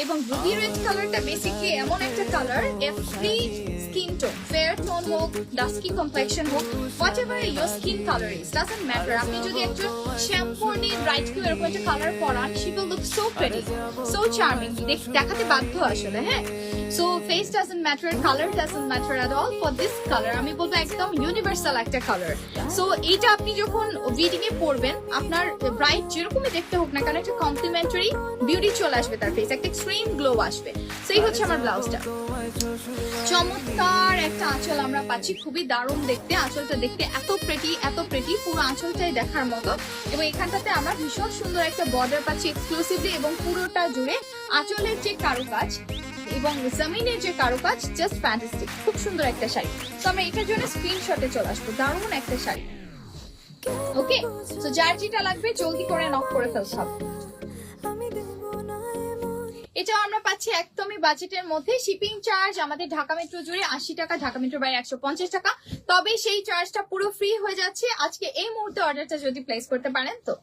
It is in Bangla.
এবং রুবি রেড কালারটা বেসিক্যালি এমন একটা colour, every skin tone, fair tone হোক, ডাস্কি কমপ্লেকশন হোক, whatever your skin colour is, doesn't matter. আপনি যদি একজন শ্যাম্পুনি ব্রাইট কেউ এরকম একটা কালার পরান, she will look so pretty, so charming, দেখাতে বাধ্য আসলে। হ্যাঁ, so face doesn't matter, colour doesn't matter at all for this colour. আমি বলবো একদম ইউনিভার্সাল একটা কালার। সো এইটা আপনি যখন ওয়েডিং এ পরবেন, আপনার ব্রাইট যেরকমই দেখতে হোক না কেন, একটা কমপ্লিমেন্টারি বিউটি চলে আসবে তার ফেস, একটা এক্সট্রিম গ্লো আসবে। সো এই হচ্ছে আমার ব্লাউজটা। চমৎকার একটা আঁচল আমরা পাচ্ছি, খুবই দারুণ দেখতে। আঁচলটা দেখতে এত প্রেটি, পুরো আঁচলটাই দেখার মতো। এবং এখানটাতে আমরা ভীষণ সুন্দর একটা বর্ডার পাচ্ছি এক্সক্লুসিভলি, এবং পুরোটা জুড়ে আঁচলের যে কারুকাজ এবং জমিনের যে কারুকাজ, জাস্ট ফ্যান্টাস্টিক, খুব সুন্দর একটা শাড়ি। তো আমরা এটার জন্য স্ক্রিনশটে চলে আসবো, দারুণ একটা শাড়ি। ওকে, তো যার যেটা লাগবে জলদি করে নক করে ফেলতে হবে। এটাও আমরা পাচ্ছি একদমই বাজেটের মধ্যে। শিপিং চার্জ আমাদের ঢাকা মেট্রো জুড়ে 80 টাকা, ঢাকা মেট্রো বাইরে 150 টাকা। তবে সেই চার্জটা পুরো ফ্রি হয়ে যাচ্ছে আজকে এই মুহূর্তে অর্ডারটা যদি প্লেস করতে পারেন তো।